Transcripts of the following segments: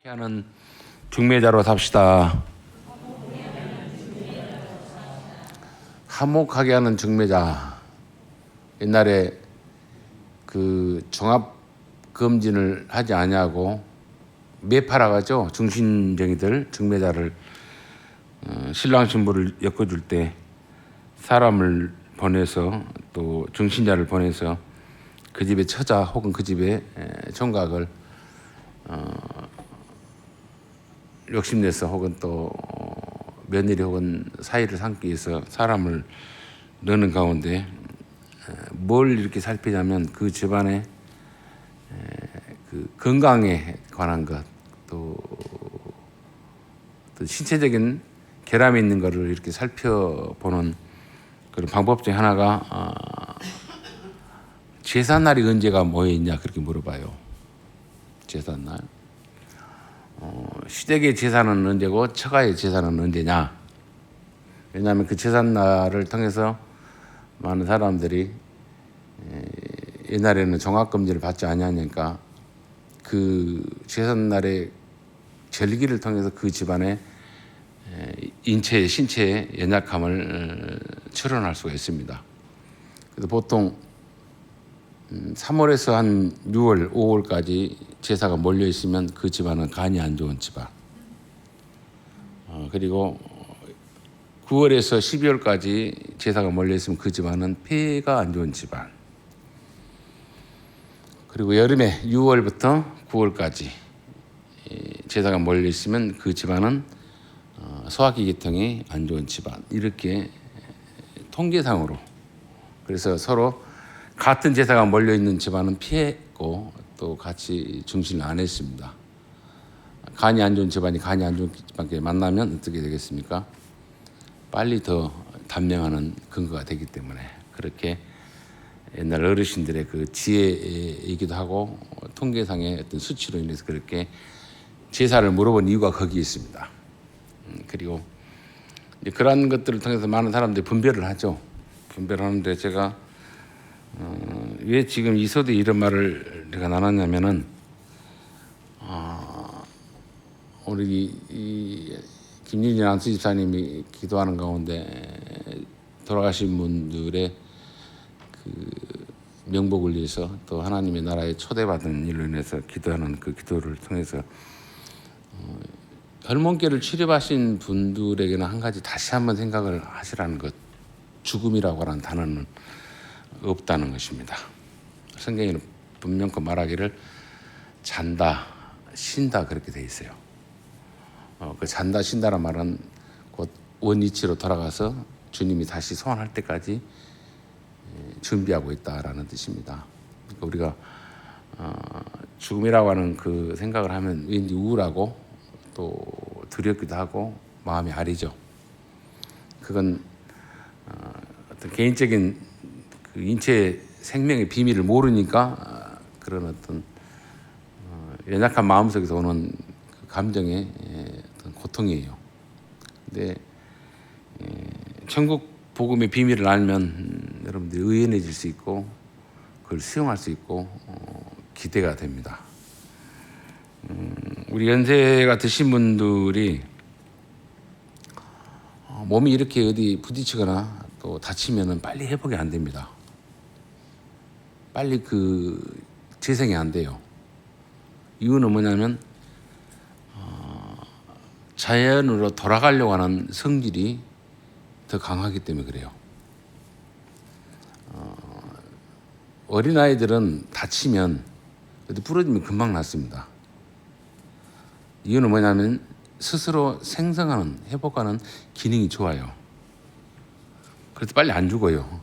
하는 중매자로 삽시다. 화목하게 하는 중매자. 옛날에 그 종합 검진을 하지 아니하고 매파라가죠. 중신쟁이들 중매자를 신랑 신부를 엮어줄 때 사람을 보내서 또 중신자를 보내서 그 집의 처자 혹은 그 집의 총각을 욕심내서 혹은 또 며느리 혹은 사이를 삼기 위해서 사람을 넣는 가운데 뭘 이렇게 살피냐면 그 집안의 그 건강에 관한 것, 또 신체적인 결함이 있는 것을 이렇게 살펴보는 그런 방법 중 하나가 제삿날이 언제가 모여 있냐 그렇게 물어봐요. 제삿날. 시댁의 제사는 언제고 처가의 제사는 언제냐. 왜냐하면 그 제삿날을 통해서 많은 사람들이 옛날에는 종합검진을 받지 아니하니까 그 제삿날의 절기를 통해서 그 집안의 인체의 신체의 연약함을 추론할 수가 있습니다. 그래서 보통 3월에서 한 6월, 5월까지 제사가 몰려 있으면 그 집안은 간이 안 좋은 집안. 그리고 9월에서 12월까지 제사가 몰려 있으면 그 집안은 폐가 안 좋은 집안. 그리고 여름에 6월부터 9월까지 제사가 몰려 있으면 그 집안은 소화기 계통이 안 좋은 집안. 이렇게 통계상으로. 그래서 서로 같은 제사가 몰려 있는 집안은 피했고 또 같이 중신을 안 했습니다. 간이 안 좋은 집안이 간이 안 좋은 집안끼리 만나면 어떻게 되겠습니까? 빨리 더 단명하는 근거가 되기 때문에 그렇게 옛날 어르신들의 그 지혜이기도 하고 통계상의 어떤 수치로 인해서 그렇게 제사를 물어본 이유가 거기에 있습니다. 그리고 이제 그러한 것들을 통해서 많은 사람들이 분별을 하죠. 분별을 하는데 제가 왜 지금 이서도 이런 말을 내가 나눴냐면은 우리 이 김윤진 안수집사님이 기도하는 가운데 돌아가신 분들의 그 명복을 위해서 또 하나님의 나라에 초대받은 일로 인해서 기도하는 그 기도를 통해서 혈몬계를 치료하신 분들에게는 한 가지 다시 한번 생각을 하시라는 것. 죽음이라고 하는 단어는 없다는 것입니다. 성경에는 분명히 말하기를 잔다, 쉰다 그렇게 돼 있어요. 그 잔다, 쉰다는 말은 곧 원위치로 돌아가서 주님이 다시 소환할 때까지 준비하고 있다라는 뜻입니다. 그러니까 우리가 죽음이라고 하는 그 생각을 하면 왠지 우울하고 또 두렵기도 하고 마음이 아리죠. 그건 어떤 개인적인 그 인체 생명의 비밀을 모르니까 그런 어떤 연약한 마음속에서 오는 그 감정의 어떤 고통이에요. 근데 천국 복음의 비밀을 알면 여러분들이 의연해질 수 있고 그걸 수용할 수 있고 기대가 됩니다. 우리 연세가 드신 분들이 몸이 이렇게 어디 부딪히거나 또 다치면은 빨리 회복이 안 됩니다. 빨리 그 재생이 안 돼요. 이유는 뭐냐면 자연으로 돌아가려고 하는 성질이 더 강하기 때문에 그래요. 어린아이들은 다치면 어디 부러지면 금방 낫습니다. 이유는 뭐냐면 스스로 생성하는 회복하는 기능이 좋아요. 그래서 빨리 안 죽어요.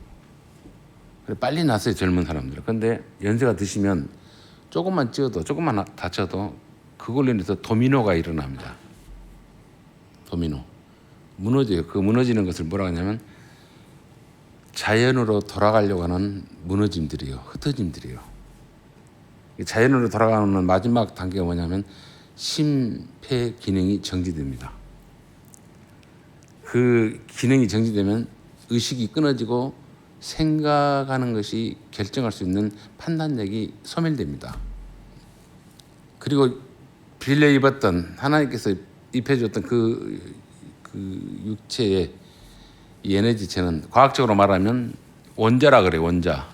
빨리 났어요, 젊은 사람들. 그런데 연세가 드시면 조금만 찌어도 조금만 다쳐도 그걸로 인해서 도미노가 일어납니다. 도미노. 무너져요. 그 무너지는 것을 뭐라고 하냐면 자연으로 돌아가려고 하는 무너짐들이에요. 흩어짐들이에요. 자연으로 돌아가는 마지막 단계가 뭐냐면 심폐 기능이 정지됩니다. 그 기능이 정지되면 의식이 끊어지고 생각하는 것이 결정할 수 있는 판단력이 소멸됩니다. 그리고 빌려 입었던 하나님께서 입혀줬던 그 육체의 이 에너지체는 과학적으로 말하면 원자라 그래요. 원자.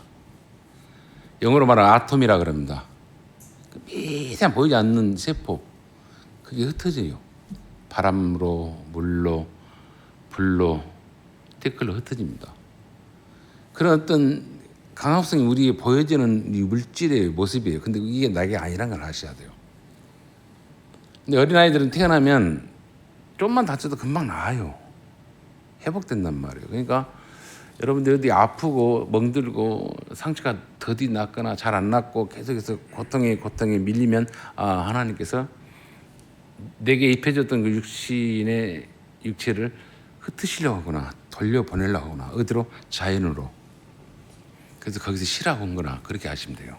영어로 말하면 아톰이라 그럽니다. 미세한 보이지 않는 세포 그게 흩어져요. 바람으로, 물로, 불로, 댓글로 흩어집니다. 그런 어떤 강합성이 우리에 보여지는 이 물질의 모습이에요. 근데 이게 나게 아니란 걸 아셔야 돼요. 근데 어린아이들은 태어나면 좀만 다쳐도 금방 나아요. 회복된단 말이에요. 그러니까 여러분들 어디 아프고 멍들고 상처가 더디 났거나 잘 안 났고 계속해서 고통에 밀리면 하나님께서 내게 입혀졌던 그 육신의 육체를 흩으시려고 하구나, 돌려보내려고 하구나. 어디로? 자연으로. 그래서 거기서 쉬라고 한 거나 그렇게 하시면 돼요.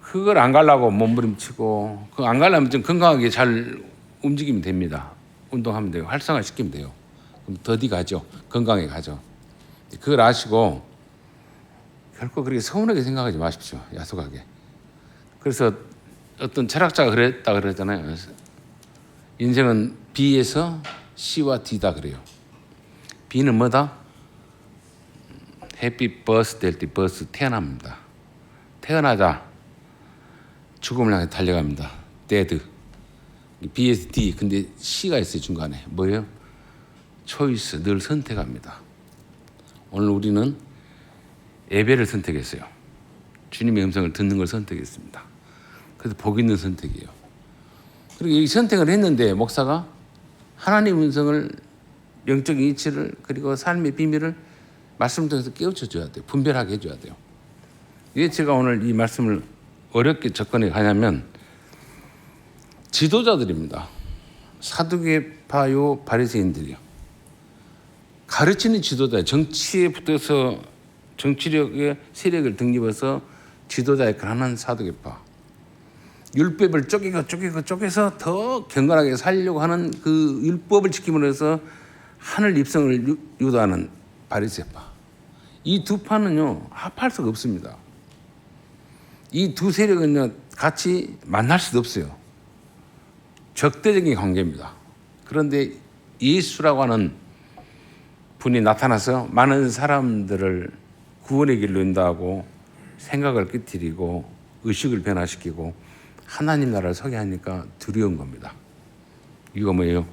그걸 안 가려고 몸부림치고 그거 안 가려면 좀 건강하게 잘 움직이면 됩니다. 운동하면 돼요. 활성화시키면 돼요. 그럼 더디 가죠. 건강에 가죠. 그걸 아시고 결코 그렇게 서운하게 생각하지 마십시오. 야속하게. 그래서 어떤 철학자가 그랬다 그러잖아요. 인생은 B에서 C와 D다 그래요. B는 뭐다? 햇빛 버스 될 때 버스 태어납니다. 태어나자 죽음을 향해 달려갑니다. 데드. B에서 D. 근데 C가 있어요. 중간에. 뭐예요? 초이스. 늘 선택합니다. 오늘 우리는 예배를 선택했어요. 주님의 음성을 듣는 걸 선택했습니다. 그래서 복 있는 선택이에요. 그리고 이 선택을 했는데 목사가 하나님 음성을 영적인 이치를 그리고 삶의 비밀을 말씀을 통해서 깨우쳐 줘야 돼요. 분별하게 해줘야 돼요. 왜 제가 오늘 이 말씀을 어렵게 접근해 가냐면 지도자들입니다. 사두개파요 바리새인들이요. 가르치는 지도자, 정치에 붙어서 정치력의 세력을 등립해서 지도자 역할을 하는 사두개파. 율법을 쪼개서 더 경건하게 살려고 하는 그 율법을 지킴으로써 하늘 입성을 유도하는 바리새파. 이 두 파는요 합할 수가 없습니다. 이 두 세력은요 같이 만날 수도 없어요. 적대적인 관계입니다. 그런데 예수라고 하는 분이 나타나서 많은 사람들을 구원의 길로 인도하고 생각을 깨뜨리고 의식을 변화시키고 하나님 나라를 서게 하니까 두려운 겁니다. 이거 뭐예요?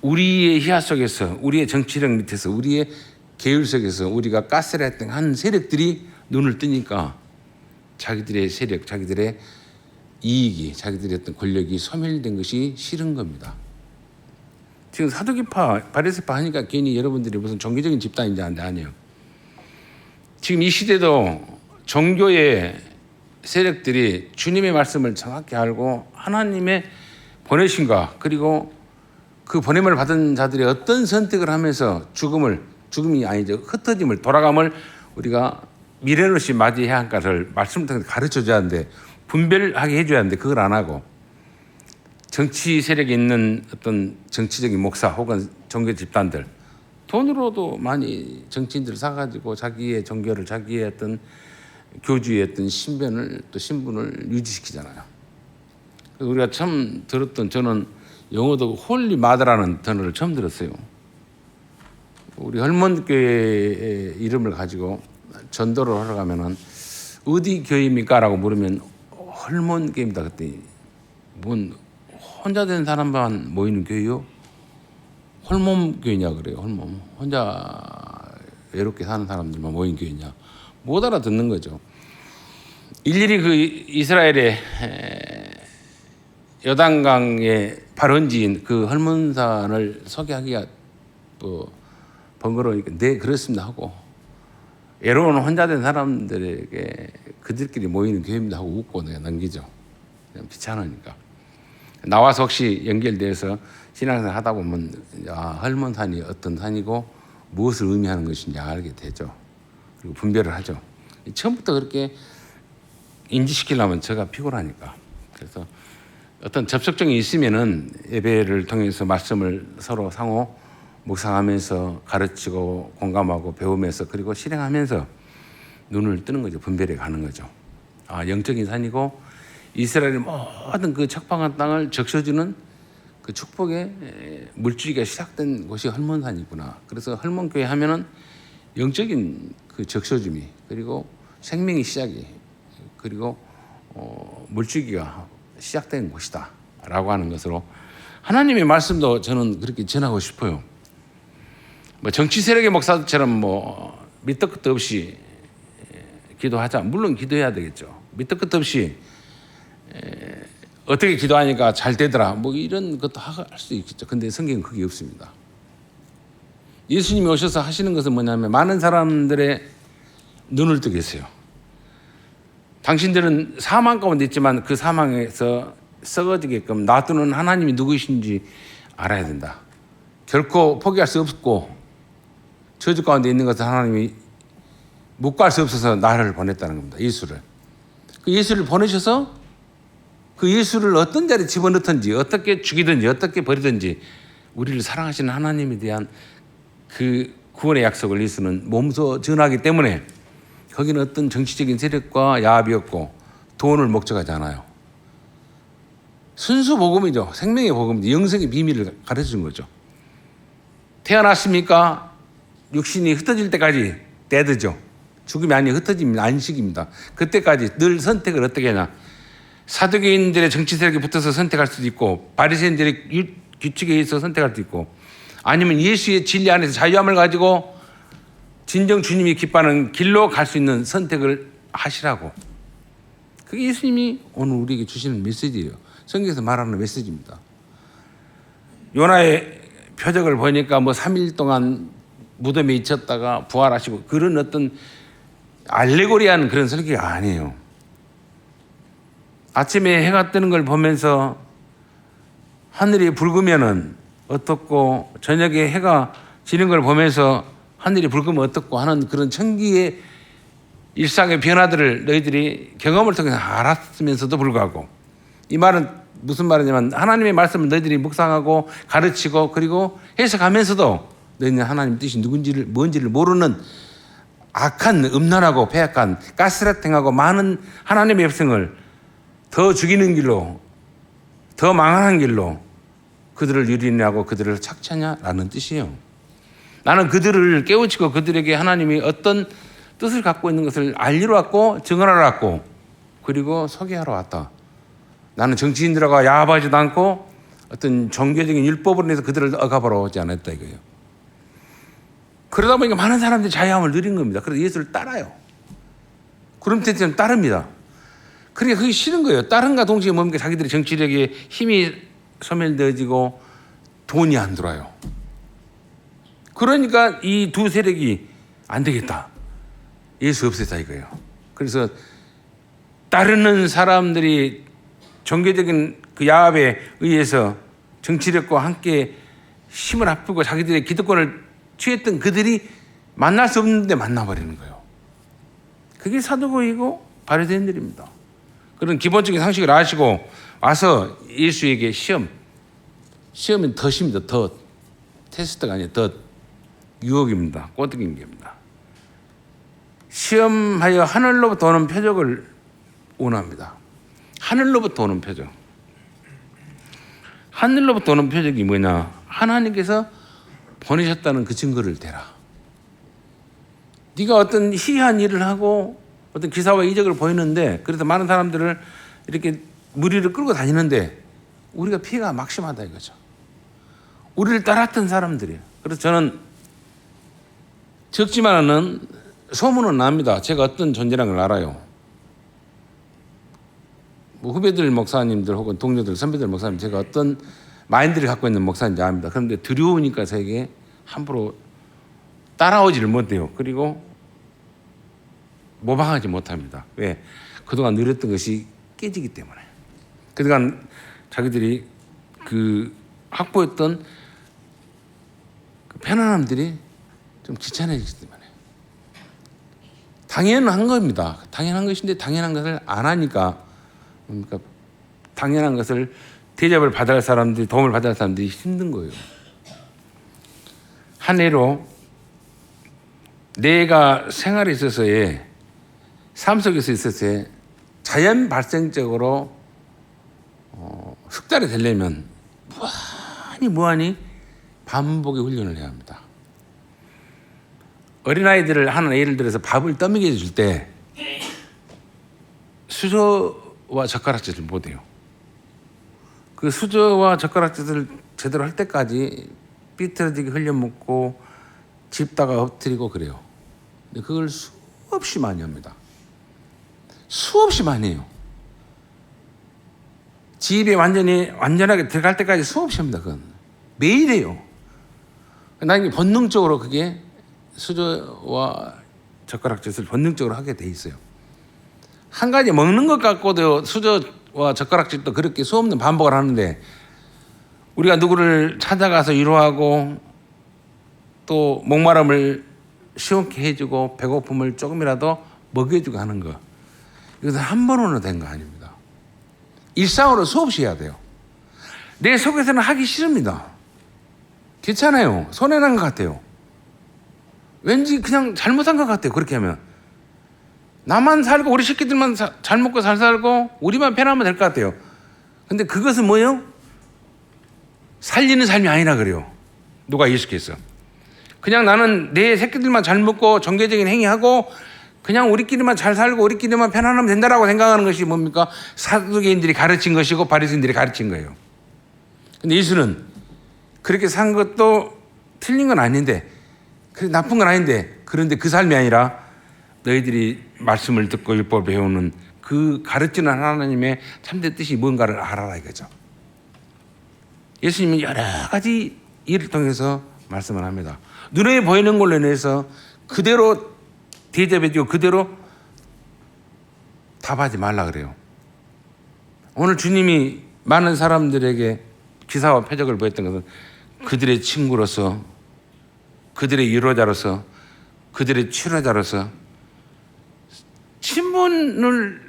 우리의 희화 속에서, 우리의 정치력 밑에서, 우리의 계율 속에서 우리가 가스를 했던 한 세력들이 눈을 뜨니까 자기들의 세력, 자기들의 이익이, 자기들의 어떤 권력이 소멸된 것이 싫은 겁니다. 지금 사두개파, 바리새파 하니까 괜히 여러분들이 무슨 종교적인 집단인지 아니에요. 지금 이 시대도 종교의 세력들이 주님의 말씀을 정확히 알고 하나님의 보내심과 그리고 그 보냄을 받은 자들이 어떤 선택을 하면서 죽음이 아니죠. 흩어짐을, 돌아감을 우리가 미련 없이 맞이해야 할까를 말씀을 통해서 가르쳐줘야 하는데 분별하게 해줘야 하는데 그걸 안 하고 정치 세력에 있는 어떤 정치적인 목사 혹은 종교 집단들 돈으로도 많이 정치인들을 사가지고 자기의 종교를 자기의 어떤 교주의 어떤 신변을 또 신분을 유지시키잖아요. 우리가 처음 들었던 저는 영어도 홀리 마더라는 단어를 처음 들었어요. 우리 헐몬교회의 이름을 가지고 전도를 하러 가면은 어디 교회입니까라고 물으면 헐몬교회입니다. 그때 뭔 혼자 된 사람만 모이는 교회요? 헐몬교회냐 그래요. 헐몬 혼자 외롭게 사는 사람들만 모인 교회냐? 못 알아듣는 거죠. 일일이 그 이스라엘의 요단강의 발원지인 그 헐몬산을 소개하기가 뭐 번거로우니까 네 그렇습니다 하고 외로운 혼자 된 사람들에게 그들끼리 모이는 교회입니다 하고 웃고 내가 넘기죠. 그냥 귀찮으니까. 나와서 혹시 연결돼서 신앙생활 하다 보면 헐몬산이 어떤 산이고 무엇을 의미하는 것인지 알게 되죠. 그리고 분별을 하죠. 처음부터 그렇게 인지시키려면 제가 피곤하니까. 그래서 어떤 접촉점이 있으면은 예배를 통해서 말씀을 서로 상호 묵상하면서 가르치고 공감하고 배우면서 그리고 실행하면서 눈을 뜨는 거죠. 분별해 가는 거죠. 영적인 산이고 이스라엘의 모든 그 척박한 땅을 적셔주는 그 축복의 물줄기가 시작된 곳이 헐몬산이구나. 그래서 헐몬교회 하면은 영적인 그 적셔줌이, 그리고 생명의 시작이, 그리고 물줄기가 시작된 곳이다라고 하는 것으로 하나님의 말씀도 저는 그렇게 전하고 싶어요. 뭐 정치 세력의 목사들처럼 뭐 밑도 끝도 없이 기도하자. 물론 기도해야 되겠죠. 밑도 끝도 없이 어떻게 기도하니까 잘 되더라. 뭐 이런 것도 할 수 있겠죠. 근데 성경은 그게 없습니다. 예수님이 오셔서 하시는 것은 뭐냐면 많은 사람들의 눈을 뜨게 했어요. 당신들은 사망 가운데 있지만 그 사망에서 썩어지게끔 놔두는 하나님이 누구이신지 알아야 된다. 결코 포기할 수 없고 저주 가운데 있는 것을 하나님이 묵과할 수 없어서 나를 보냈다는 겁니다. 예수를. 그 예수를 보내셔서 그 예수를 어떤 자리에 집어넣든지 어떻게 죽이든지 어떻게 버리든지 우리를 사랑하시는 하나님에 대한 그 구원의 약속을 예수는 몸소 전하기 때문에 거기는 어떤 정치적인 세력과 야합이 없고 돈을 목적하지 않아요. 순수 복음이죠. 생명의 복음이죠. 영생의 비밀을 가르쳐준 거죠. 태어났습니까? 육신이 흩어질 때까지 데드죠. 죽음이 아니고 흩어집니다. 안식입니다. 그때까지 늘 선택을 어떻게 하냐. 사두개인들의 정치 세력에 붙어서 선택할 수도 있고 바리새인들의 규칙에 의해서 선택할 수도 있고 아니면 예수의 진리 안에서 자유함을 가지고 진정 주님이 기뻐하는 길로 갈 수 있는 선택을 하시라고. 그게 예수님이 오늘 우리에게 주시는 메시지예요. 성경에서 말하는 메시지입니다. 요나의 표적을 보니까 뭐 3일 동안 무덤에 잊혔다가 부활하시고 그런 어떤 알레고리한 그런 설교가 아니에요. 아침에 해가 뜨는 걸 보면서 하늘이 붉으면은 어떻고 저녁에 해가 지는 걸 보면서 하늘이 붉으면 어떻고 하는 그런 천기의 일상의 변화들을 너희들이 경험을 통해서 알았으면서도 불구하고 이 말은 무슨 말이냐면 하나님의 말씀을 너희들이 묵상하고 가르치고 그리고 해석하면서도 너희는 하나님 뜻이 누군지를 뭔지를 모르는 악한 음란하고 패악한 가스라탱하고 많은 하나님의 백성을 더 죽이는 길로 더 망하는 길로 그들을 유린하고 그들을 착취하냐라는 뜻이에요. 나는 그들을 깨우치고 그들에게 하나님이 어떤 뜻을 갖고 있는 것을 알리러 왔고 증언하러 왔고 그리고 소개하러 왔다. 나는 정치인들과 야합하지도 않고 어떤 종교적인 율법으로 인해서 그들을 억압하러 오지 않았다 이거예요. 그러다 보니까 많은 사람들이 자유함을 누린 겁니다. 그래서 예수를 따라요. 구름대처럼 따릅니다. 그러니까 그게 싫은 거예요. 따른과 동시에 뭡니까? 자기들의 정치력에 힘이 소멸되어지고 돈이 안 들어와요. 그러니까 이 두 세력이 안 되겠다. 예수 없애자 이거예요. 그래서 따르는 사람들이 종교적인 그 야합에 의해서 정치력과 함께 힘을 합치고 자기들의 기득권을 취했던 그들이 만날 수 없는데 만나버리는 거예요. 그게 사두고이고 바리새인들입니다. 그런 기본적인 상식을 아시고 와서 예수에게 시험은 덫입니다. 덫. 테스트가 아니라 덫. 유혹입니다. 꼬드긴 겁니다. 시험하여 하늘로부터 오는 표적을 원합니다. 하늘로부터 오는 표적. 하늘로부터 오는 표적이 뭐냐? 하나님께서 보내셨다는 그 증거를 대라. 네가 어떤 희귀한 일을 하고 어떤 기사와 이적을 보이는데 그래서 많은 사람들을 이렇게 무리를 끌고 다니는데 우리가 피해가 막심하다 이거죠. 우리를 따랐던 사람들이에요. 그래서 저는 적지만은 소문은 납니다. 제가 어떤 존재라는 걸 알아요. 뭐 후배들 목사님들 혹은 동료들 선배들 목사님 제가 어떤 마인드를 갖고 있는 목사인지 압니다. 그런데 두려우니까 저에게 함부로 따라오지를 못해요. 그리고 모방하지 못합니다. 왜? 그동안 누렸던 것이 깨지기 때문에. 그동안 자기들이 그 확보했던 그 편안함들이 좀 귀찮아지기 때문에. 당연한 겁니다. 당연한 것인데 당연한 것을 안 하니까 그러니까 당연한 것을 대접을 받을 사람들이 도움을 받을 사람들이 힘든 거예요. 한 해로 내가 생활에 있어서의 삶 속에서 있어서의 자연 발생적으로 흑달이 되려면 무한히 반복의 훈련을 해야 합니다. 어린아이들을 하는 예를 들어서 밥을 떠먹여 줄 때 수저와 젓가락질을 못해요. 그 수저와 젓가락질을 제대로 할 때까지 삐뚤어지게 흘려먹고 집다가 엎드리고 그래요. 근데 그걸 수없이 많이 합니다. 수없이 많이 해요. 집에 완전하게 들어갈 때까지 수없이 합니다. 그건 매일 해요. 나중에 본능적으로 그게 수저와 젓가락질을 본능적으로 하게 돼 있어요. 한 가지 먹는 것 갖고도 수저와 젓가락질도 그렇게 수없는 반복을 하는데, 우리가 누구를 찾아가서 위로하고 또 목마름을 시원케 해주고 배고픔을 조금이라도 먹여주고 하는 거, 이것은 한 번으로 된 거 아닙니다. 일상으로 수없이 해야 돼요. 내 속에서는 하기 싫습니다. 괜찮아요. 손해난 것 같아요. 왠지 그냥 잘못한 것 같아요. 그렇게 하면 나만 살고 우리 새끼들만 잘 먹고 잘 살고 우리만 편하면 될 것 같아요. 근데 그것은 뭐예요? 살리는 삶이 아니라 그래요. 누가 예수께서 그냥 나는 내 새끼들만 잘 먹고 정계적인 행위하고 그냥 우리끼리만 잘 살고 우리끼리만 편안하면 된다라고 생각하는 것이 뭡니까? 사두개인들이 가르친 것이고 바리새인들이 가르친 거예요. 근데 예수는 그렇게 산 것도 틀린 건 아닌데, 그래 나쁜 건 아닌데, 그런데 그 삶이 아니라 너희들이 말씀을 듣고 율법을 배우는 그 가르치는 하나님의 참된 뜻이 뭔가를 알아라 이거죠. 예수님은 여러 가지 일을 통해서 말씀을 합니다. 눈에 보이는 걸로 인해서 그대로 대접해주고 그대로 답하지 말라 그래요. 오늘 주님이 많은 사람들에게 기사와 표적을 보였던 것은 그들의 친구로서, 그들의 위로자로서, 그들의 치료자로서 친분을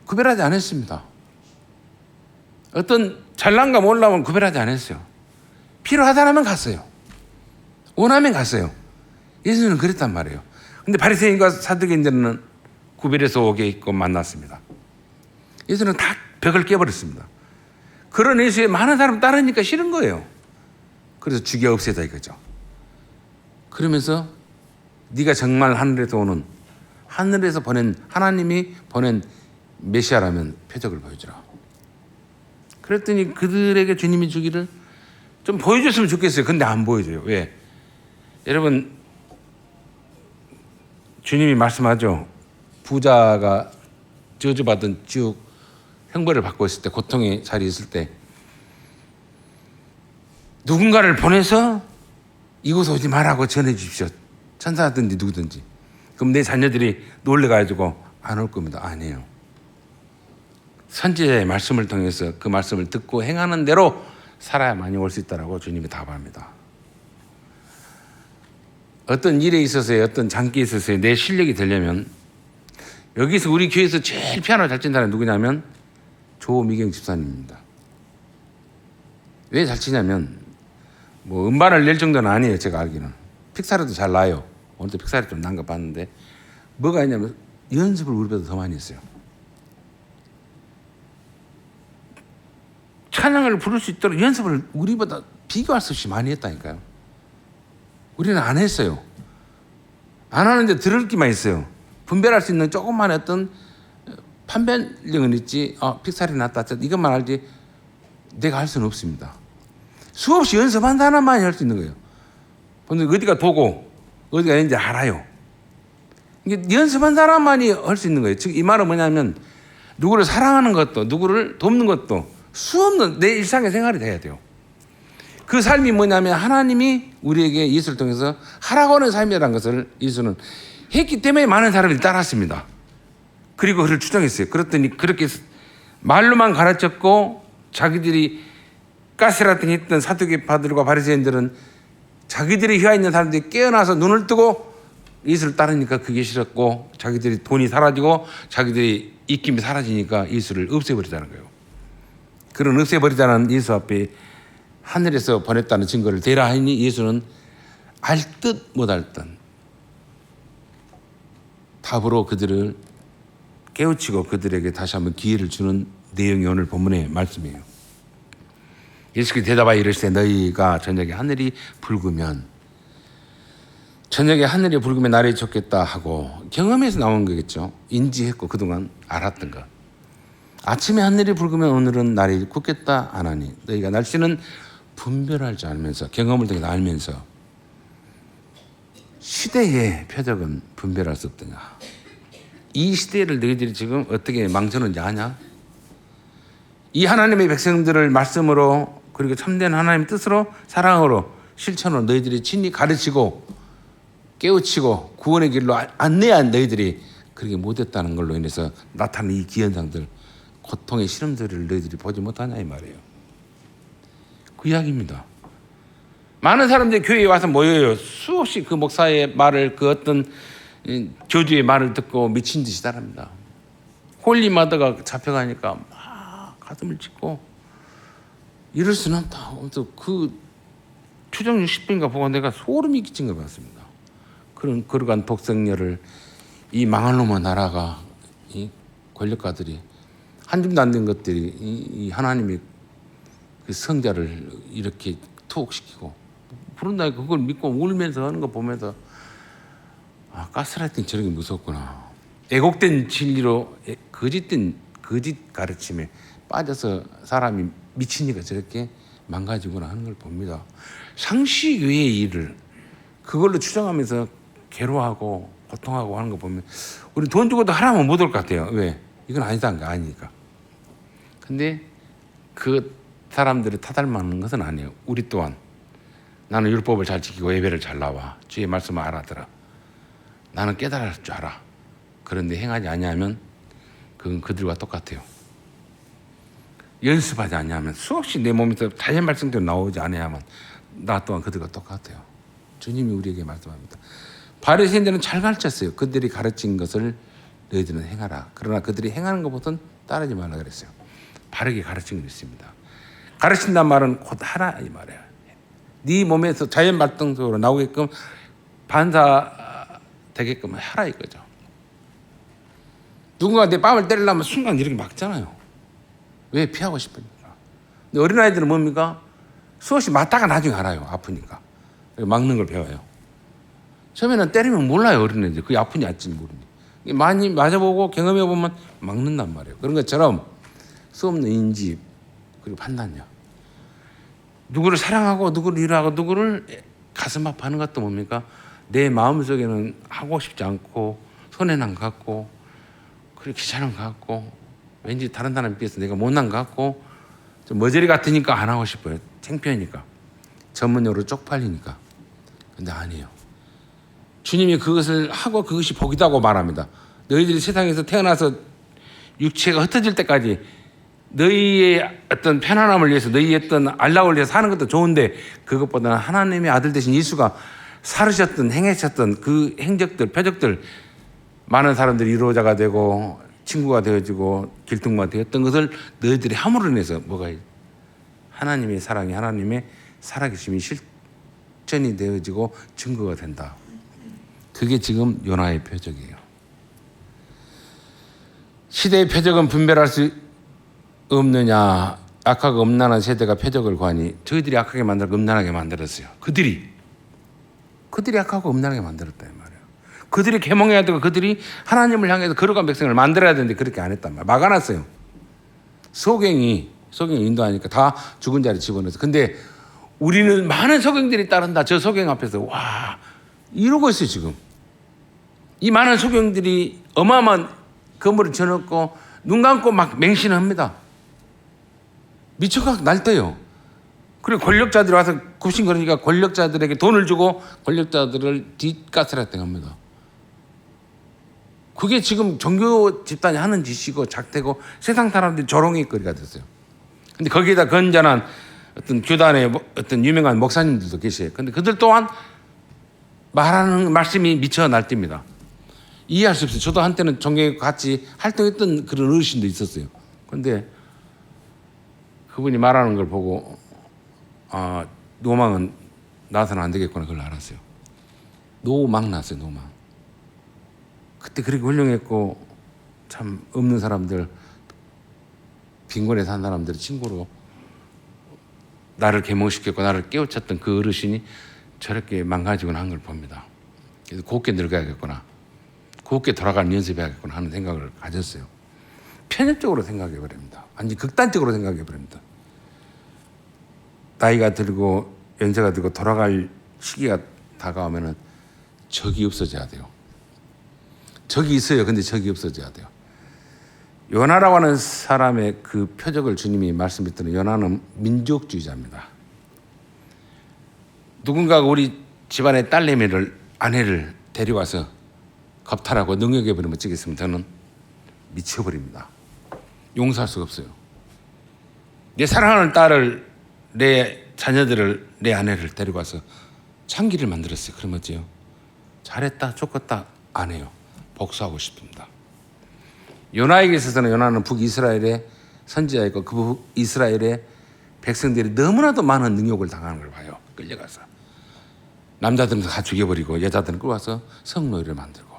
구별하지 않았습니다. 어떤 잘난가 몰라면 구별하지 않았어요. 필요하다면 갔어요. 원하면 갔어요. 예수는 그랬단 말이에요. 근데 바리새인과 사두개인들은 구별해서 오게 있고 만났습니다. 예수는 다 벽을 깨버렸습니다. 그런 예수에 많은 사람 따르니까 싫은 거예요. 그래서 죽여 없애자 이거죠. 그러면서 네가 정말 하늘에서 보낸 하나님이 보낸 메시아라면 표적을 보여주라. 그랬더니 그들에게 주님이 주기를 좀 보여줬으면 좋겠어요. 근데 안 보여줘요. 왜? 여러분, 주님이 말씀하죠. 부자가 저주받은 지옥 형벌을 받고 있을 때, 고통의 자리에 있을 때 누군가를 보내서 이곳에 오지 말라고 전해 주십시오. 천사든지 누구든지. 그럼 내 자녀들이 놀래가지고 안 올 겁니다. 아니에요. 선지자의 말씀을 통해서 그 말씀을 듣고 행하는 대로 살아야만이 올 수 있다라고 주님이 답합니다. 어떤 일에 있어서의 어떤 장기에 있어서의 내 실력이 되려면, 여기서 우리 교회에서 제일 피아노 잘 친다는 누구냐면 조미경 집사님입니다. 왜 잘 치냐면 뭐 음반을 낼 정도는 아니에요. 제가 알기는 픽사르도 잘 나요. 오늘도 픽사르 좀 난 거 봤는데 뭐가 있냐면 연습을 우리보다 더 많이 했어요. 찬양을 부를 수 있도록 연습을 우리보다 비교할 수 없이 많이 했다니까요. 우리는 안 했어요. 안 하는데 들을 기만 있어요. 분별할 수 있는 조금만 어떤 판별력은 있지, 픽사리 났다 이것만 알지 내가 할 수는 없습니다. 수없이 연습한 사람만이 할 수 있는 거예요. 근데 어디가 도고 어디가 있는지 알아요. 이게 연습한 사람만이 할 수 있는 거예요. 즉 이 말은 뭐냐면 누구를 사랑하는 것도 누구를 돕는 것도 수없는 내 일상의 생활이 돼야 돼요. 그 삶이 뭐냐면 하나님이 우리에게 예수를 통해서 하라고 하는 삶이라는 것을 예수는 했기 때문에 많은 사람들이 따랐습니다. 그리고 그를 추종했어요. 그랬더니 그렇게 말로만 가르쳤고 자기들이 가스라팅 했던 사두개파들과 바리새인들은 자기들이 휘하 있는 사람들이 깨어나서 눈을 뜨고 예수를 따르니까 그게 싫었고, 자기들이 돈이 사라지고 자기들이 입김이 사라지니까 예수를 없애버리자는 거예요. 그런 없애버리자는 예수 앞에 하늘에서 보냈다는 증거를 대라 하니 예수는 알 듯 못할 듯 답으로 그들을 깨우치고 그들에게 다시 한번 기회를 주는 내용이 오늘 본문의 말씀이에요. 예수께서 대답하여 이르시되 너희가 저녁에 하늘이 붉으면 날이 좋겠다 하고 경험에서 나온 거겠죠. 인지했고 그동안 알았던 것. 아침에 하늘이 붉으면 오늘은 날이 굳겠다 하나니 너희가 날씨는 분별할 줄 알면서 경험을 통해 알면서 시대의 표적은 분별할 수 없더냐. 이 시대를 너희들이 지금 어떻게 망쳤는지 아냐? 이 하나님의 백성들을 말씀으로 그리고 참된 하나님의 뜻으로 사랑으로 실천으로 너희들이 친히 가르치고 깨우치고 구원의 길로 안내한 너희들이 그렇게 못했다는 걸로 인해서 나타난 이 기현상들, 고통의 시름들을 너희들이 보지 못하냐 이 말이에요. 그 이야기입니다. 많은 사람들이 교회에 와서 모여요. 수없이 그 목사의 말을 그 어떤 교주의 말을 듣고 미친 듯이 따릅니다. 홀리마더가 잡혀가니까 막 가슴을 찢고 이럴 수는 없다. 그 추정 60분인가 보고 내가 소름이 끼친 것 같습니다. 그런 거룩한 독생녀를 이 망할 놈의 나라가 이 권력가들이 한 줌도 안 된 것들이 이 하나님의 그 성자를 이렇게 투옥시키고 부른다니까 그걸 믿고 울면서 하는 거 보면서 가스라이팅 저런 게 무섭구나. 애곡된 진리로 거짓 가르침에 빠져서 사람이 미치니까 저렇게 망가지구나 하는 걸 봅니다. 상시 외의 일을 그걸로 추정하면서 괴로워하고 고통하고 하는 거 보면 우리 돈 주고도 하라면 못 올 것 같아요. 왜? 이건 아니다는 거 아니니까. 근데 그 사람들을 타달맞는 것은 아니에요. 우리 또한 나는 율법을 잘 지키고 예배를 잘 나와 주의 말씀을 알아들어 나는 깨달을 줄 알아. 그런데 행하지 아니하면 그건 그들과 똑같아요. 연습하지 아니하면 수없이 내 몸에서 자연 발생대로 나오지 아니하면 나 또한 그들과 똑같아요. 주님이 우리에게 말씀합니다. 바리새인들은 잘 가르쳤어요. 그들이 가르친 것을 너희들은 행하라. 그러나 그들이 행하는 것보다는 따르지 말라 그랬어요. 바르게 가르친 게 있습니다. 가르친단 말은 곧 하라 이 말이에요. 네 몸에서 자연 발동적으로 나오게끔 반사 되게끔 하라 이거죠. 누군가 내 뺨을 때리려면 순간 이렇게 막잖아요. 왜? 피하고 싶으니까. 근데 어린아이들은 뭡니까? 수없이 맞다가 나중에 알아요. 아프니까. 막는 걸 배워요. 처음에는 때리면 몰라요. 어린애들. 그게 아픈지 안 아픈지 모르니. 많이 맞아보고 경험해보면 막는단 말이에요. 그런 것처럼 수없는 인지 그리고 판단력. 누구를 사랑하고 누구를 일하고 누구를 가슴 아파하는 것도 뭡니까? 내 마음속에는 하고 싶지 않고 손해는 안 갖고 그렇게 귀찮은 것 같고 왠지 다른 사람에 비해서 내가 못난 것 같고 좀 머저리 같으니까 안 하고 싶어요. 창피하니까. 전문용어로 쪽팔리니까. 근데 아니에요. 주님이 그것을 하고 그것이 복이다고 말합니다. 너희들이 세상에서 태어나서 육체가 흩어질 때까지 너희의 어떤 편안함을 위해서 너희의 어떤 안락을 위해서 사는 것도 좋은데 그것보다는 하나님의 아들 되신 예수가 살으셨던 행하셨던 그 행적들 표적들 많은 사람들이 이루어자가 되고 친구가 되어지고 길동무가 되었던 것을 너희들이 함으로 인해서 뭐가 하나님의 사랑이 하나님의 살아계심이 실천이 되어지고 증거가 된다. 그게 지금 요나의 표적이에요. 시대의 표적은 분별할 수 없느냐. 악하고 음란한 세대가 표적을 구하니 저희들이 악하게 만들고 음란하게 만들었어요. 그들이 악하고 음란하게 만들었다 이 말이에요. 그들이 계몽해야 되고 그들이 하나님을 향해서 거룩한 백성을 만들어야 되는데 그렇게 안 했단 말이에요. 막아놨어요. 소경이 인도하니까 다 죽은 자리 집어넣어서. 근데 우리는 많은 소경들이 따른다. 저 소경 앞에서 와 이러고 있어요 지금. 이 많은 소경들이 어마어마한 건물을 쳐놓고 눈 감고 막 맹신합니다. 미쳐가 날때요. 그리고 권력자들이 와서 굽신거리니까 권력자들에게 돈을 주고 권력자들을 뒷가스라이팅 합니다. 그게 지금 종교 집단이 하는 짓이고 작태고 세상 사람들이 조롱의 거리가 됐어요. 근데 거기에다 건전한 어떤 교단의 어떤 유명한 목사님들도 계세요. 근데 그들 또한 말하는 말씀이 미쳐 날뛰입니다. 이해할 수 없어요. 저도 한때는 종교에 같이 활동했던 그런 어르신도 있었어요. 근데 그분이 말하는 걸 보고 노망은 나서는 안 되겠구나 그걸 알았어요. 노망 났어요. 노망. 그때 그렇게 훌륭했고 참 없는 사람들 빈곤에 산 사람들 친구로 나를 계몽시켰고 나를 깨우쳤던 그 어르신이 저렇게 망가지고 한 걸 봅니다. 그래서 곱게 늙어야겠구나, 곱게 돌아가는 연습해야겠구나 하는 생각을 가졌어요. 편협적으로 생각해버립니다. 완전 극단적으로 생각해버립니다. 나이가 들고 연세가 들고 돌아갈 시기가 다가오면은 적이 없어져야 돼요. 적이 있어요. 근데 적이 없어져야 돼요. 요나라고 하는 사람의 그 표적을 주님이 말씀했더니 요나는 민족주의자입니다. 누군가가 우리 집안의 딸내미를, 아내를 데려와서 겁탈하고 능욕해버리면 어쩌겠습니까? 저는 미쳐버립니다. 용서할 수가 없어요. 내 사랑하는 딸을, 내 자녀들을, 내 아내를 데려와서 창기를 만들었어요. 그러면 어째요? 잘했다, 좋겠다 안 해요. 복수하고 싶습니다. 요나에게 있어서는 요나는 북이스라엘의 선지자이고 그 북이스라엘의 백성들이 너무나도 많은 능욕을 당하는 걸 봐요. 끌려가서 남자들은 다 죽여버리고 여자들은 끌어와서 성노예를 만들고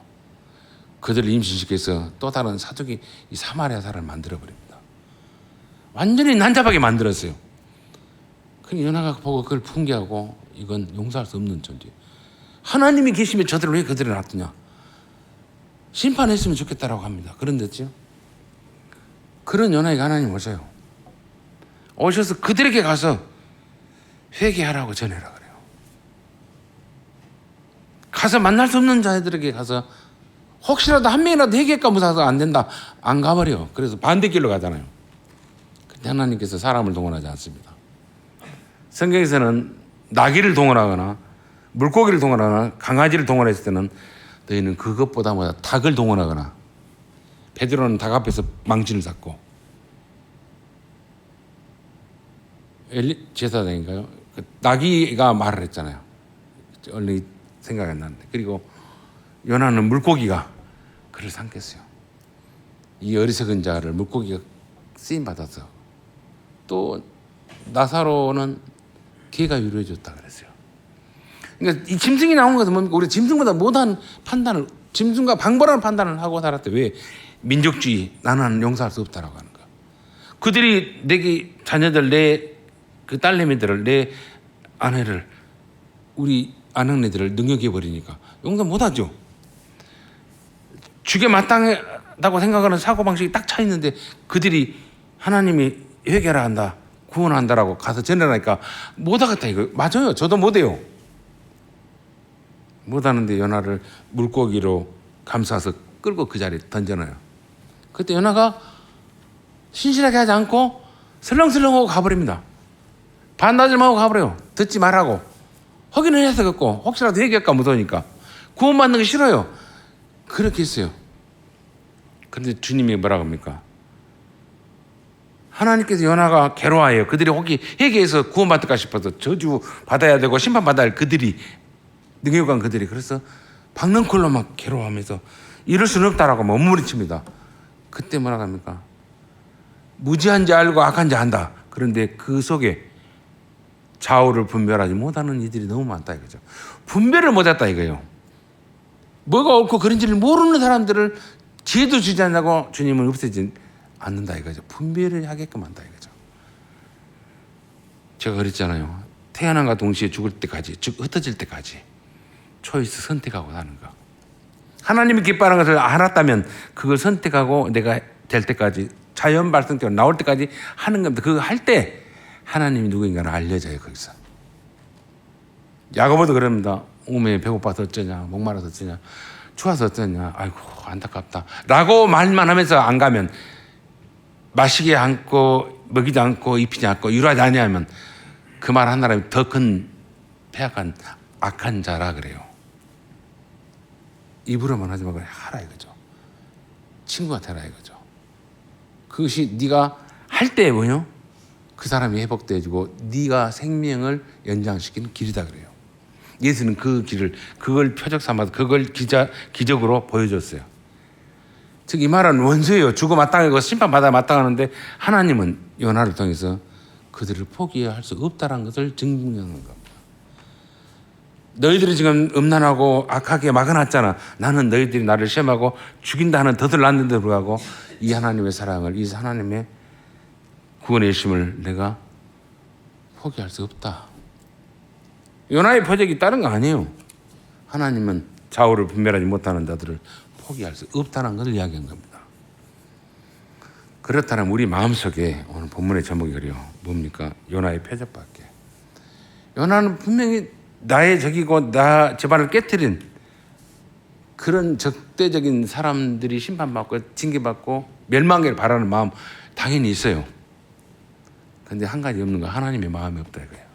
그들을 임신시켜서 또 다른 사족이 이 사마리아 사람을 만들어버립니다. 완전히 난잡하게 만들었어요. 그 요나가 보고 그걸 풍기하고 이건 용서할 수 없는 존재. 하나님이 계시면 저들을 왜 그들을 놔두냐? 심판했으면 좋겠다라고 합니다. 그런데죠. 그런 요나에게 하나님 오셔요. 오셔서 그들에게 가서 회개하라고 전해라 그래요. 가서 만날 수 없는 자들에게 가서 혹시라도 한 명이라도 회개할까 무서워서 안 된다. 안 가버려. 그래서 반대길로 가잖아요. 근데 하나님께서 사람을 동원하지 않습니다. 성경에서는 나귀를 동원하거나 물고기를 동원하거나 강아지를 동원했을 때는 너희는 그것보다 닭을 동원하거나, 베드로는 닭 앞에서 망치를 잡고, 엘리 제사장인가요? 그 나귀가 말을 했잖아요. 얼른 생각이 안 나는데. 그리고 요나는 물고기가 그를 삼켰어요. 이 어리석은 자를 물고기가 쓰임 받아서. 또 나사로는 개가 위로해 줬다 그랬어요. 그러니까 이 짐승이 나온 것은 뭡니까? 우리 짐승보다 못한 판단을, 짐승과 방벌하는 판단을 하고 살았대. 왜? 민족주의, 나는 용서할 수 없다라고 하는 거야. 그들이 내게 자녀들, 내 그 딸내미들을, 내 아내를, 우리 아낙네들을 능욕해 버리니까 용서 못하죠. 죽여 마땅하다고 생각하는 사고방식이 딱 차 있는데 그들이 하나님이 회개하라 한다, 구원한다라고 가서 전해라니까 못하겠다 이거. 맞아요. 저도 못해요. 못하는데 요나를 물고기로 감싸서 끌고 그 자리에 던져놔요. 그때 요나가 신실하게 하지 않고 슬렁슬렁하고 가버립니다. 반나절만 하고 가버려요. 듣지 말라고. 확인을 해서 걷고 혹시라도 회개할까 무서우니까 구원받는 거 싫어요. 그렇게 했어요. 그런데 주님이 뭐라고 합니까? 하나님께서 요나가 괴로워해요. 그들이 혹시 회개해서 구원받을까 싶어서 저주 받아야 되고 심판받아야 할 그들이, 능욕한 그들이. 그래서 박는 꼴로 막 괴로워하면서 이럴 수는 없다라고 몸부림칩니다. 그때 뭐라고 합니까? 무지한지 알고 악한지 안다. 그런데 그 속에 좌우를 분별하지 못하는 이들이 너무 많다 이거죠. 분별을 못했다 이거예요. 뭐가 옳고 그런지를 모르는 사람들을 지혜도 주지 않냐고 주님은 없애지 않는다 이거죠. 분별을 하게끔 한다 이거죠. 제가 그랬잖아요. 태어남과 동시에 죽을 때까지, 흩어질 때까지 초이스, 선택하고 사는 거. 하나님이 기뻐하는 것을 알았다면 그걸 선택하고 내가 될 때까지, 자연 발생적으로 나올 때까지 하는 겁니다. 그거 할 때 하나님이 누구인가를 알려져요. 거기서. 야고보도 그럽니다. 오메 배고파서 어쩌냐, 목마라서 어쩌냐, 추워서 어쩌냐, 아이고 안타깝다 라고 말만 하면서 안 가면, 마시게 않고 먹이지 않고 입히지 않고 유라지 아니하면 그 말 한 사람이 더 큰 패악한 악한 자라 그래요. 입으로만 하지 말고 하라 이거죠. 친구가 되라 이거죠. 그것이 네가 할 때 뭐요? 그 사람이 회복되어지고 네가 생명을 연장시키는 길이다 그래요. 예수는 그 길을, 그걸 표적 삼아서 그걸 기적으로 보여줬어요. 즉 이 말은 원수예요. 죽어 마땅하고 심판받아 마땅하는데 하나님은 요나를 통해서 그들을 포기할 수 없다는 것을 증명하는 겁니다. 너희들이 지금 음란하고 악하게 막아놨잖아. 나는 너희들이 나를 시험하고 죽인다 하는 덫을 놨는데도 불구하고 이 하나님의 사랑을, 이 하나님의 구원의 심을 내가 포기할 수 없다. 요나의 표적이 다른 거 아니에요. 하나님은 좌우를 분별하지 못하는 자들을 포기할 수 없다는 것을 이야기한 겁니다. 그렇다면 우리 마음속에 오늘 본문의 제목이 그래요. 뭡니까? 요나의 표적밖에. 요나는 분명히 나의 적이고 나 집안을 깨뜨린 그런 적대적인 사람들이 심판받고 징계받고 멸망을 바라는 마음 당연히 있어요. 그런데 한 가지 없는 거, 하나님의 마음이 없다 이거예요.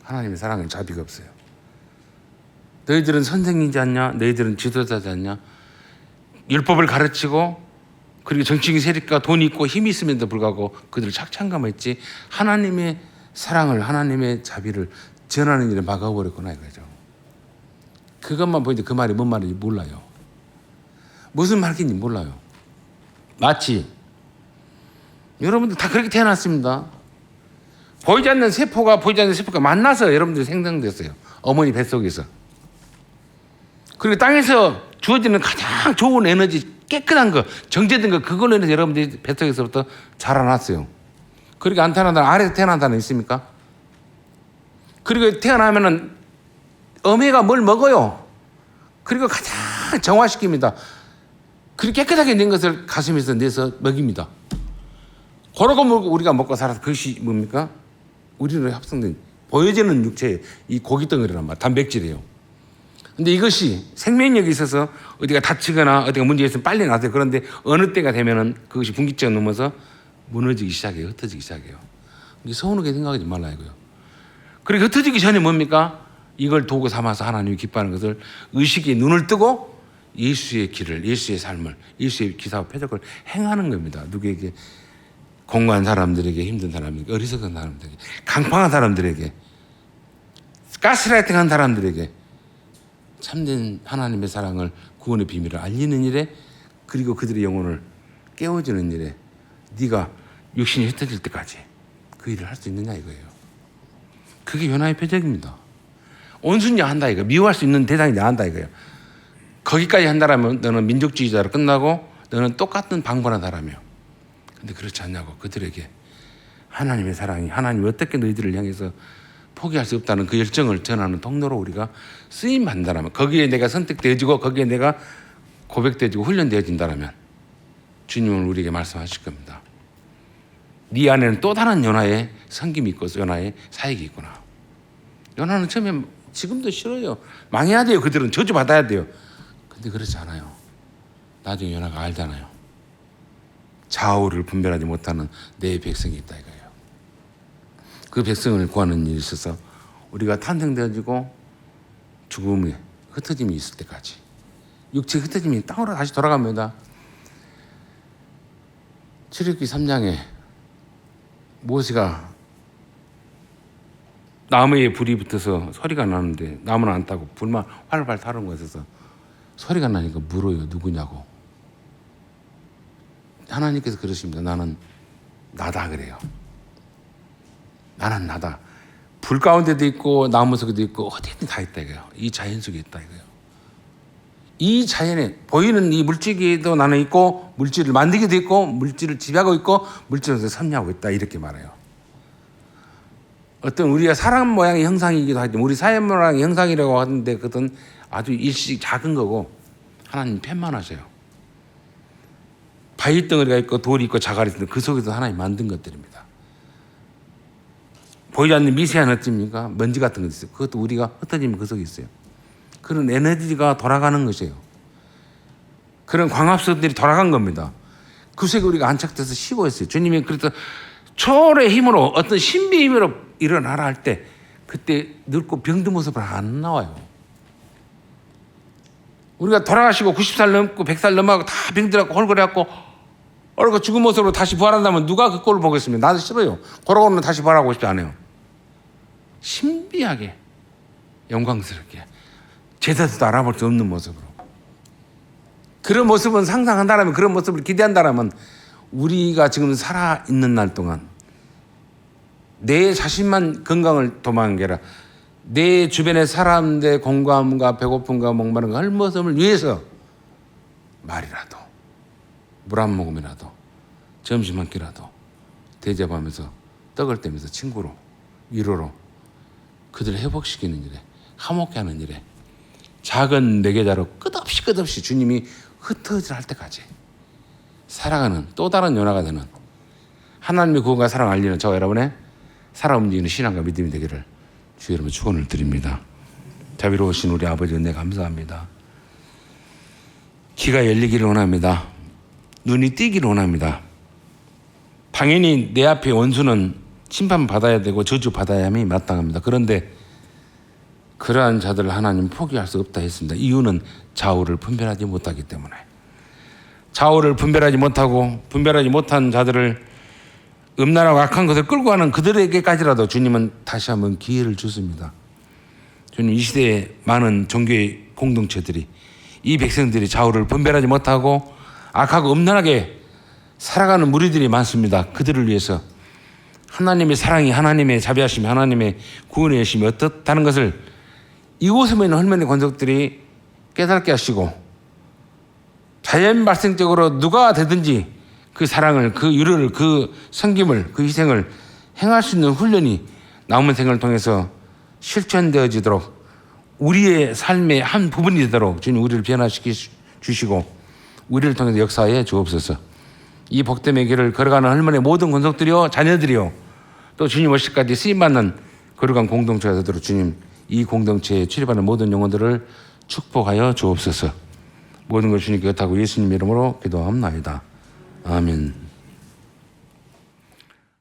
하나님의 사랑은 자비가 없어요. 너희들은 선생이지 않냐? 너희들은 지도자지 않냐? 율법을 가르치고 그리고 정치적인 세력과 돈이 있고 힘이 있음에도 불구하고 그들을 착착감했지 하나님의 사랑을, 하나님의 자비를 전하는 일을 막아버렸구나 이거죠. 그것만 보이는데 그 말이 뭔 말인지 몰라요. 무슨 말인지 몰라요. 마치 여러분들 다 그렇게 태어났습니다. 보이지 않는 세포가 만나서 여러분들이 생성됐어요. 어머니 뱃속에서. 그리고 땅에서 주어지는 가장 좋은 에너지, 깨끗한 거, 정제된 거, 그걸로 인해서 여러분들이 뱃속에서부터 자라났어요. 그리고 안 태어난다는, 아래에서 태어난다는 있습니까? 그리고 태어나면은 어머니가 뭘 먹어요. 그리고 가장 정화시킵니다. 그리고 깨끗하게 낸 것을 가슴에서 내서 먹입니다. 그러고 우리가 먹고 살아서 그것이 뭡니까? 우리로 합성된 보여지는 육체의 이 고기 덩어리란 말, 단백질이에요. 근데 이것이 생명력이 있어서 어디가 다치거나 어디가 문제 있으면 빨리 나세요. 그런데 어느 때가 되면은 그것이 분기점을 넘어서 무너지기 시작해요. 흩어지기 시작해요. 서운하게 생각하지 말라 이거요. 그리고 흩어지기 전에 뭡니까? 이걸 도구 삼아서 하나님이 기뻐하는 것을 의식에 눈을 뜨고 예수의 길을, 예수의 삶을, 예수의 기사와 표적을 행하는 겁니다. 누구에게? 공고한 사람들에게, 힘든 사람에게, 어리석은 사람들에게, 강팍한 사람들에게, 가스라이팅한 사람들에게 참된 하나님의 사랑을, 구원의 비밀을 알리는 일에, 그리고 그들의 영혼을 깨워주는 일에 네가 육신이 흩어질 때까지 그 일을 할 수 있느냐 이거예요. 그게 요나의 표적입니다. 온순히 한다 이거, 미워할 수 있는 대상이 한다 이거예요. 거기까지 한다라면 너는 민족주의자로 끝나고 너는 똑같은 방관한 사람이에요. 근데 그렇지 않냐고, 그들에게 하나님의 사랑이, 하나님이 어떻게 너희들을 향해서 포기할 수 없다는 그 열정을 전하는 통로로 우리가 쓰임받는다면, 거기에 내가 선택되어지고 거기에 내가 고백되어지고 훈련되어진다면 주님은 우리에게 말씀하실 겁니다. 네 안에는 또 다른 요나의 섬김이 있고 요나의 사역이 있구나. 요나는 처음에 지금도 싫어요. 망해야 돼요. 그들은 저주받아야 돼요. 근데 그렇지 않아요. 나중에 요나가 알잖아요. 좌우를 분별하지 못하는 내 백성이 있다 이거예요. 그 백성을 구하는 일이 있어서 우리가 탄생되어지고 죽음의 흩어짐이 있을 때까지, 육체의 흩어짐이 땅으로 다시 돌아갑니다. 출애굽기 3장에 모세가 나무에 불이 붙어서 소리가 나는데 나무는 안 타고 불만 활발 타는 곳에서 소리가 나니까 물어요. 누구냐고. 하나님께서 그러십니다. 나는 나다 그래요. 나는 나다. 불 가운데도 있고 나무 속에도 있고 어디든 다 있다 이거예요. 이 자연 속에 있다 이거예요. 이 자연에 보이는 이 물질에도 나는 있고, 물질을 만들기도 있고, 물질을 지배하고 있고, 물질에서 섭리하고 있다 이렇게 말해요. 어떤 우리가 사람 모양의 형상이기도 하지만 우리 사회 모양의 형상이라고 하는데 그것은 아주 일시 작은 거고 하나님 편만하셔요. 바위 덩어리가 있고 돌이 있고 자갈이 있는데 그 속에서 하나님 만든 것들입니다. 보이지 않는 미세한 어찌입니까? 먼지 같은 것 있어요. 그것도 우리가 흩어지면 그 속에 있어요. 그런 에너지가 돌아가는 것이에요. 그런 광합성들이 돌아간 겁니다. 그 속에 우리가 안착돼서 쉬고 있어요. 주님이 그래서 초월의 힘으로, 어떤 신비의 힘으로 일어나라 할 때 그때 늙고 병든 모습을 안 나와요. 우리가 돌아가시고 90살 넘고 100살 넘어가고 다 병들었고 홀거려갖고 얼굴 죽은 모습으로 다시 부활한다면 누가 그 꼴을 보겠습니까? 나도 싫어요. 그러고는 다시 부활하고 싶지 않아요. 신비하게, 영광스럽게, 제자들도 알아볼 수 없는 모습으로. 그런 모습은 상상한다면, 그런 모습을 기대한다면 우리가 지금 살아있는 날 동안 내 자신만 건강을 도모하는 게 아니라 내 주변의 사람들의 공감과 배고픔과 목마름과 헐벗음을 위해서 말이라도, 물 한 모금이라도, 점심 한 끼라도 대접하면서 떡을 떼면서 친구로 위로로 그들을 회복시키는 일에, 화목케 하는 일에, 작은 내 계좌로 끝없이 주님이 흩어질 할 때까지 살아가는 또 다른 연화가 되는 하나님의 구원과 사랑 알리는 저와 여러분의 살아 움직이는 신앙과 믿음이 되기를 주 여러분 축원을 드립니다. 자비로우신 우리 아버지 은혜 감사합니다. 귀가 열리기를 원합니다. 눈이 띄기를 원합니다. 당연히 내 앞에 원수는 심판받아야 되고 저주받아야 함이 마땅합니다. 그런데 그러한 자들을 하나님 포기할 수 없다 했습니다. 이유는 좌우를 분별하지 못하기 때문에. 좌우를 분별하지 못하고 분별하지 못한 자들을 음란하고 악한 것을 끌고 가는 그들에게까지라도 주님은 다시 한번 기회를 주십니다. 주님, 이 시대에 많은 종교의 공동체들이, 이 백성들이 좌우를 분별하지 못하고 악하고 음란하게 살아가는 무리들이 많습니다. 그들을 위해서 하나님의 사랑이, 하나님의 자비하심이, 하나님의 구원의 여심이 어떻다는 것을 이곳에 있는 헐면의 권속들이 깨닫게 하시고 자연 발생적으로 누가 되든지 그 사랑을, 그 유를, 그 섬김을, 그 희생을 행할 수 있는 훈련이 남은 생을 통해서 실천되어지도록 우리의 삶의 한 부분이 되도록 주님 우리를 변화시켜 주시고 우리를 통해서 역사해 주옵소서. 이 복됨의 길을 걸어가는 헐면의 모든 권속들이요, 자녀들이요, 또 주님 오실까지 쓰임받는 거룩한 공동체가 되도록 주님 이 공동체에 출입하는 모든 영혼들을 축복하여 주옵소서. 모든 걸 주님께 곁하고 예수님 이름으로 기도합나이다. 아멘.